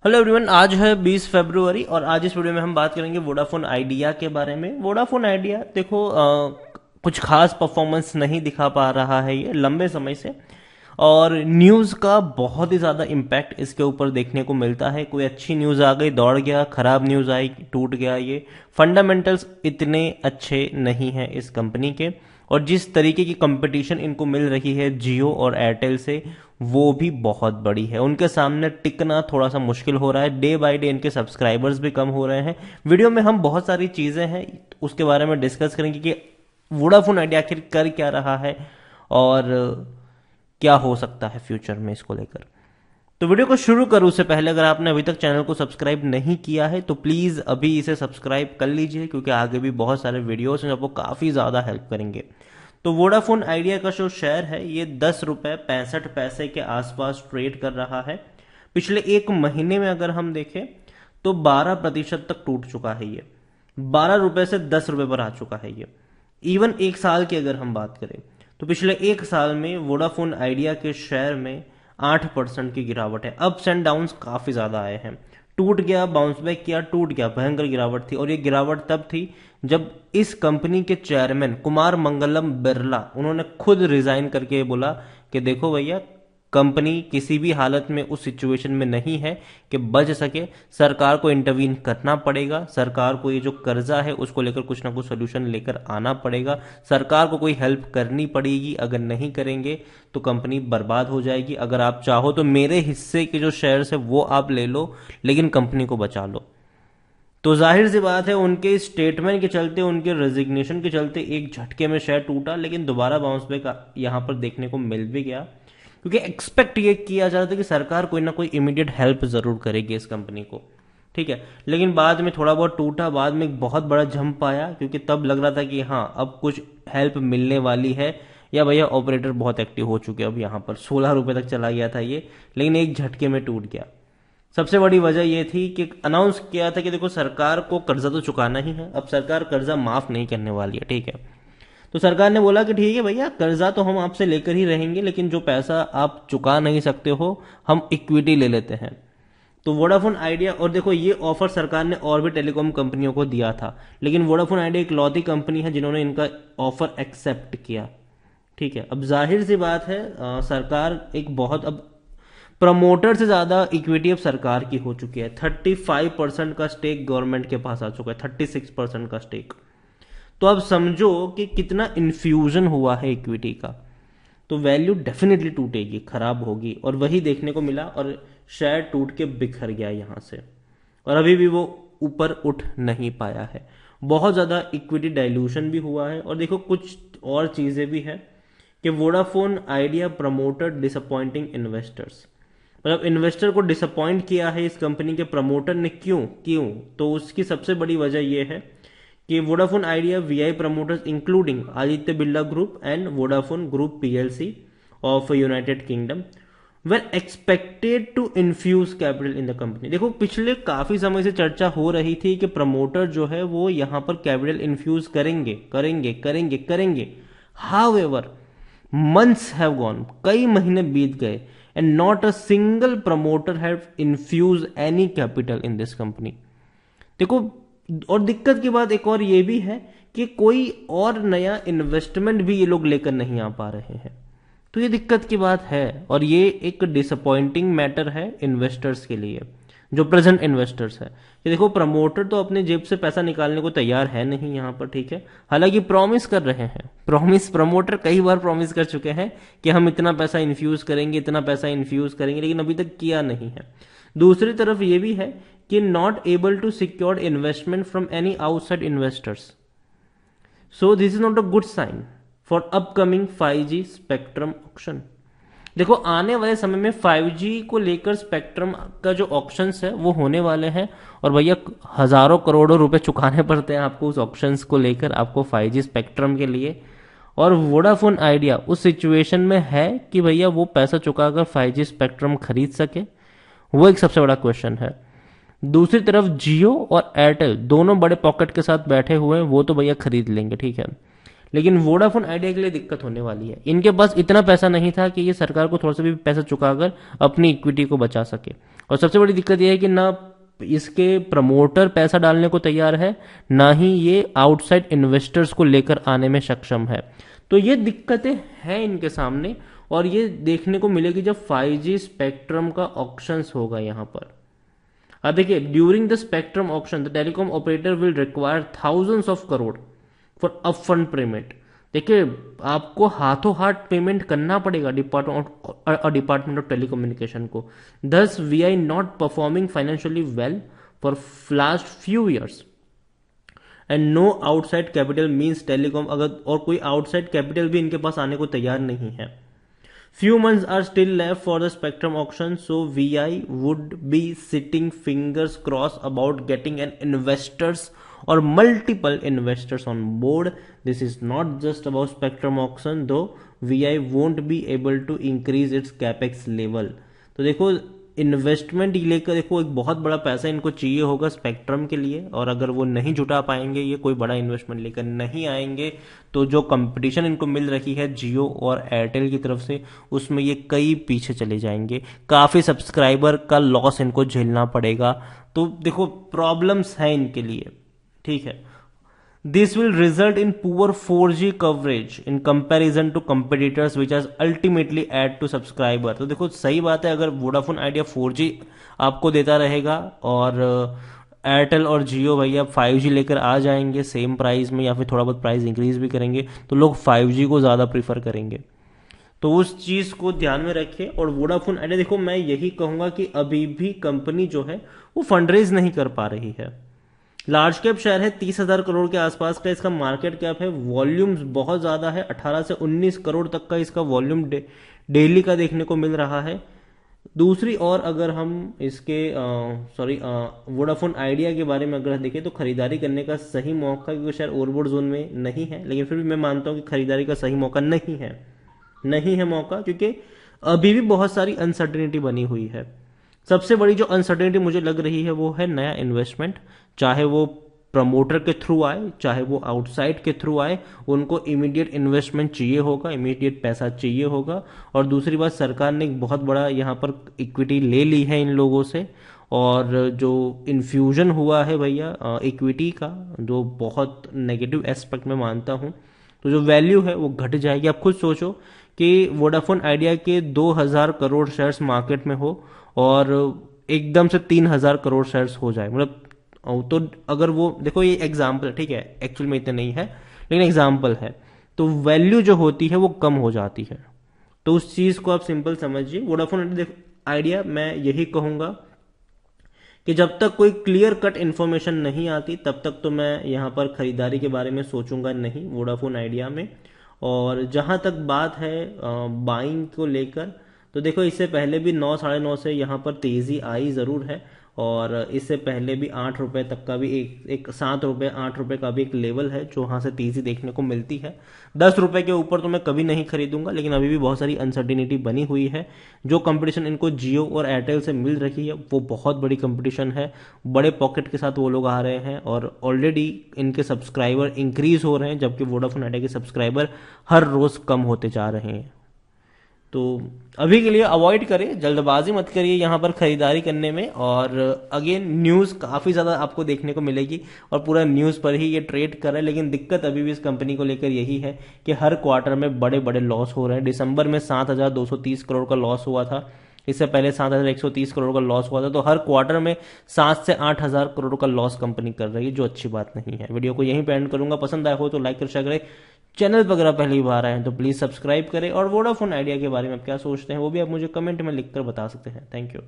Hello everyone, आज है 20 फरवरी और आज इस वीडियो में हम बात करेंगे वोडाफोन आइडिया के बारे में। वोडाफोन आइडिया देखो कुछ खास परफॉर्मेंस नहीं दिखा पा रहा है ये लंबे समय से, और न्यूज़ का बहुत ही ज़्यादा इम्पैक्ट इसके ऊपर देखने को मिलता है। कोई अच्छी न्यूज़ आ गई दौड़ गया, खराब न्यूज़ आई टूट गया। ये फंडामेंटल्स इतने अच्छे नहीं हैं इस कंपनी के, और जिस तरीके की कंपटीशन इनको मिल रही है जियो और एयरटेल से, वो भी बहुत बड़ी है। उनके सामने टिकना थोड़ा सा मुश्किल हो रहा है। डे बाय डे इनके सब्सक्राइबर्स भी कम हो रहे हैं। वीडियो में हम बहुत सारी चीज़ें हैं उसके बारे में डिस्कस करेंगे कि वोडाफोन आइडिया आखिर कर क्या रहा है और क्या हो सकता है फ्यूचर में इसको लेकर। तो वीडियो को शुरू करूं उससे पहले अगर आपने अभी तक चैनल को सब्सक्राइब नहीं किया है तो प्लीज़ अभी इसे सब्सक्राइब कर लीजिए, क्योंकि आगे भी बहुत सारे वीडियोस हैं जो आपको काफ़ी ज़्यादा हेल्प करेंगे। तो वोडाफोन आइडिया का जो शेयर है ये 10 रुपये 65 पैसे के आसपास ट्रेड कर रहा है। पिछले एक महीने में अगर हम देखें तो 12% तक टूट चुका है ये। 12 रुपये से 10 रुपये पर आ चुका है ये। इवन एक साल की अगर हम बात करें तो पिछले एक साल में वोडाफोन आइडिया के शेयर में 8% की गिरावट है। अप्स एंड डाउन्स काफ़ी ज़्यादा आए हैं। टूट गया, बाउंस बैक किया, टूट गया, भयंकर गिरावट थी। और ये गिरावट तब थी जब इस कंपनी के चेयरमैन कुमार मंगलम बिरला उन्होंने खुद रिजाइन करके बोला कि देखो भैया, कंपनी किसी भी हालत में उस सिचुएशन में नहीं है कि बच सके, सरकार को इंटरवीन करना पड़ेगा, सरकार को ये जो कर्जा है उसको लेकर कुछ ना कुछ सोल्यूशन लेकर आना पड़ेगा, सरकार को कोई हेल्प करनी पड़ेगी। अगर नहीं करेंगे तो कंपनी बर्बाद हो जाएगी। अगर आप चाहो तो मेरे हिस्से के जो शेयर्स है वो आप ले लो, लेकिन कंपनी को बचा लो। तो जाहिर सी बात है उनके स्टेटमेंट के चलते, उनके रेजिग्नेशन के चलते एक झटके में शेयर टूटा, लेकिन दोबारा बाउंस बैक यहां पर देखने को मिल भी गया, क्योंकि एक्सपेक्ट ये किया जा रहा था कि सरकार कोई ना कोई इमीडिएट हेल्प जरूर करेगी इस कंपनी को। ठीक है, लेकिन बाद में थोड़ा बहुत टूटा, बाद में एक बहुत बड़ा जंप आया, क्योंकि तब लग रहा था कि हाँ अब कुछ हेल्प मिलने वाली है, या भैया ऑपरेटर बहुत एक्टिव हो चुके हैं। अब यहाँ पर 16 रुपये तक चला गया था ये, लेकिन एक झटके में टूट गया। सबसे बड़ी वजह यह थी कि अनाउंस किया था कि देखो सरकार को कर्जा तो चुकाना ही है, अब सरकार कर्जा माफ नहीं करने वाली है। ठीक है, तो सरकार ने बोला कि ठीक है भैया, कर्जा तो हम आपसे लेकर ही रहेंगे, लेकिन जो पैसा आप चुका नहीं सकते हो हम इक्विटी ले लेते हैं। तो वोडाफोन आइडिया, और देखो ये ऑफर सरकार ने और भी टेलीकॉम कंपनियों को दिया था, लेकिन वोडाफोन आइडिया एक लौती कंपनी है जिन्होंने इनका ऑफर एक्सेप्ट किया। ठीक है, अब जाहिर सी बात है सरकार एक बहुत, अब प्रमोटर से ज्यादा इक्विटी अब सरकार की हो चुकी है। 35% का स्टेक गवर्नमेंट के पास आ चुका है, 36% का स्टेक। तो अब समझो कि कितना इन्फ्यूजन हुआ है इक्विटी का। तो वैल्यू डेफिनेटली टूटेगी, खराब होगी, और वही देखने को मिला, और शेयर टूट के बिखर गया यहां से, और अभी भी वो ऊपर उठ नहीं पाया है। बहुत ज्यादा इक्विटी डाइल्यूशन भी हुआ है। और देखो कुछ और चीजें भी है कि Vodafone idea promoter disappointing investors, मतलब इन्वेस्टर को डिसअपॉइंट किया है इस कंपनी के प्रमोटर ने। क्यों क्यों तो उसकी सबसे बड़ी वजह यह है कि Vodafone Idea VI promoters including Aditya Birla group and Vodafone group PLC of United Kingdom were expected to infuse capital in the company. देखो पिछले काफी समय से चर्चा हो रही थी कि प्रमोटर जो है वो यहां पर कैपिटल इन्फ्यूज करेंगे करेंगे करेंगे करेंगे। हाउएवर मंथ्स हैव गॉन, कई महीने बीत गए, and not a single promoter have infuse any capital in this company. देखो, और दिक्कत की बात एक और ये भी है कि कोई और नया इन्वेस्टमेंट भी ये लोग लेकर नहीं आ पा रहे हैं। तो ये दिक्कत की बात है, और ये एक डिसअपॉइंटिंग मैटर है इन्वेस्टर्स के लिए, जो प्रेजेंट इन्वेस्टर्स है। ये देखो प्रमोटर तो अपने जेब से पैसा निकालने को तैयार है नहीं यहाँ पर। ठीक है, हालांकि प्रॉमिस कर रहे हैं, प्रॉमिस प्रमोटर कई बार प्रॉमिस कर चुके हैं कि हम इतना पैसा इन्फ्यूज करेंगे, इतना पैसा इन्फ्यूज करेंगे, लेकिन अभी तक किया नहीं है। दूसरी तरफ ये भी है कि not able to secure investment from any outside investors. So this is not a good sign for upcoming 5G spectrum auction. देखो आने वाले समय में 5G को लेकर स्पेक्ट्रम का जो ऑक्शंस है वो होने वाले हैं, और भैया हजारों करोड़ों रुपए चुकाने पड़ते हैं आपको उस ऑक्शंस को लेकर, आपको 5G स्पेक्ट्रम के लिए। और वोडाफोन आइडिया उस सिचुएशन में है कि भैया वो पैसा चुकाकर 5G स्पेक्ट्रम खरीद सके, वो एक सबसे बड़ा क्वेश्चन है। दूसरी तरफ जियो और एयरटेल दोनों बड़े पॉकेट के साथ बैठे हुए हैं, वो तो भैया खरीद लेंगे। ठीक है, लेकिन वोडाफोन आइडिया के लिए दिक्कत होने वाली है। इनके पास इतना पैसा नहीं था कि ये सरकार को थोड़ा सा भी पैसा चुकाकर अपनी इक्विटी को बचा सके। और सबसे बड़ी दिक्कत यह है कि ना इसके प्रमोटर पैसा डालने को तैयार है, ना ही ये आउटसाइड इन्वेस्टर्स को लेकर आने में सक्षम है। तो ये दिक्कतें हैं इनके सामने, और ये देखने को मिलेगी जब 5G स्पेक्ट्रम का ऑक्शंस होगा यहाँ पर। देखिए, during the spectrum auction the telecom operator will require thousands of crore for upfront payment. देखिए, आपको हाथों हाथ पेमेंट करना पड़ेगा डिपार्टमेंट ऑफ टेलीकम्युनिकेशन को। Thus VI not performing financially well for last few years and no outside capital means telecom, अगर और कोई आउटसाइड कैपिटल भी इनके पास आने को तैयार नहीं है। Few months are still left for the spectrum auction, so VI would be sitting fingers crossed about getting an investors or multiple investors on board. This is not just about spectrum auction, though VI won't be able to increase its capex level. तो देखो, investment लेकर देखो एक बहुत बड़ा पैसा इनको चाहिए होगा स्पेक्ट्रम के लिए, और अगर वो नहीं जुटा पाएंगे, ये कोई बड़ा इन्वेस्टमेंट लेकर नहीं आएंगे, तो जो कंपटीशन इनको मिल रही है जियो और एयरटेल की तरफ से, उसमें ये कई पीछे चले जाएंगे। काफ़ी सब्सक्राइबर का लॉस इनको झेलना पड़ेगा। तो देखो, प्रॉब्लम्स हैं इनके लिए, ठीक है। This will result in poor 4G coverage in comparison to competitors which has ultimately add to subscriber। तो देखो, सही बात है, अगर वोडाफोन आइडिया 4G आपको देता रहेगा और एयरटेल और जियो भैया 5G लेकर आ जाएंगे सेम प्राइस में, या फिर थोड़ा बहुत प्राइस इंक्रीज भी करेंगे, तो लोग 5G को ज़्यादा प्रीफर करेंगे। तो उस चीज़ को ध्यान में रखें। और वोडाफोन आइडिया, देखो मैं यही कहूँगा कि अभी भी कंपनी जो है वो फंडरेज नहीं कर पा रही है। लार्ज कैप शेयर है 30,000 करोड़ के आसपास का इसका मार्केट कैप है, वॉल्यूम्स बहुत ज़्यादा है, 18 से 19 करोड़ तक का इसका वॉल्यूम डेली का देखने को मिल रहा है। दूसरी ओर अगर हम इसके वोडाफोन आइडिया के बारे में अगर देखें, तो खरीदारी करने का सही मौका, क्योंकि शेयर ओवरबोर्ड जोन में नहीं है, लेकिन फिर भी मैं मानता हूं कि खरीदारी का सही मौका नहीं है मौका, क्योंकि अभी भी बहुत सारी अनसर्टेनिटी बनी हुई है। सबसे बड़ी जो अनसर्टेनिटी मुझे लग रही है वो है नया इन्वेस्टमेंट, चाहे वो प्रमोटर के थ्रू आए, चाहे वो आउटसाइड के थ्रू आए, उनको इमीडिएट इन्वेस्टमेंट चाहिए होगा, इमीडिएट पैसा चाहिए होगा। और दूसरी बात, सरकार ने एक बहुत बड़ा यहाँ पर इक्विटी ले ली है इन लोगों से, और जो इन्फ्यूजन हुआ है भैया इक्विटी का, जो बहुत नेगेटिव एस्पेक्ट में मानता हूँ, तो जो वैल्यू है वो घट जाएगी। आप खुद सोचो कि वोडाफोन आइडिया के 2,000 करोड़ शेयर्स मार्केट में हो और एकदम से 3,000 करोड़ शेयर्स हो जाए, मतलब तो अगर वो देखो, ये एग्जाम्पल है, ठीक है, एक्चुअल में इतना नहीं है लेकिन एग्जाम्पल है, तो वैल्यू जो होती है वो कम हो जाती है। तो उस चीज को आप सिंपल समझिए। वोडाफोन आइडिया मैं यही कहूंगा कि जब तक कोई क्लियर कट इन्फॉर्मेशन नहीं आती, तब तक तो मैं यहाँ पर खरीदारी के बारे में सोचूंगा नहीं वोडाफोन आइडिया में। और जहां तक बात है बाइंग को लेकर, तो देखो इससे पहले भी 9 साढ़े 9 से यहाँ पर तेजी आई जरूर है, और इससे पहले भी 8 रुपए तक का भी एक 7 रुपए 8 रुपए का भी एक लेवल है जो वहां से तेजी देखने को मिलती है। 10 रुपए के ऊपर तो मैं कभी नहीं खरीदूंगा, लेकिन अभी भी बहुत सारी अनसर्टिनिटी बनी हुई है। जो कंपटीशन इनको जियो और एयरटेल से मिल रही है वो बहुत बड़ी कंपटीशन है, बड़े पॉकेट के साथ वो लोग आ रहे हैं, और ऑलरेडी इनके सब्सक्राइबर इंक्रीज हो रहे हैं, जबकि वोडाफोन आइडिया के सब्सक्राइबर हर रोज कम होते जा रहे हैं। तो अभी के लिए अवॉइड करें, जल्दबाजी मत करिए यहाँ पर खरीदारी करने में। और अगेन न्यूज़ काफ़ी ज़्यादा आपको देखने को मिलेगी, और पूरा न्यूज़ पर ही ये ट्रेड कर रहा है, लेकिन दिक्कत अभी भी इस कंपनी को लेकर यही है कि हर क्वार्टर में बड़े बड़े लॉस हो रहे हैं। दिसंबर में 7,230 करोड़ का लॉस हुआ था, इससे पहले 7,130 करोड़ का लॉस हुआ था। तो हर क्वार्टर में 7 से 8,000 करोड़ का लॉस कंपनी कर रही है, जो अच्छी बात नहीं है। वीडियो को यहीं पे एंड करूंगा, पसंद आया हो तो लाइक कर शेयर करें। चैनल पर अगर आप पहली बार आए हैं तो प्लीज सब्सक्राइब करें, और वोडाफोन आइडिया के बारे में आप क्या सोचते हैं वो भी आप मुझे कमेंट में लिखकर बता सकते हैं। Thank you.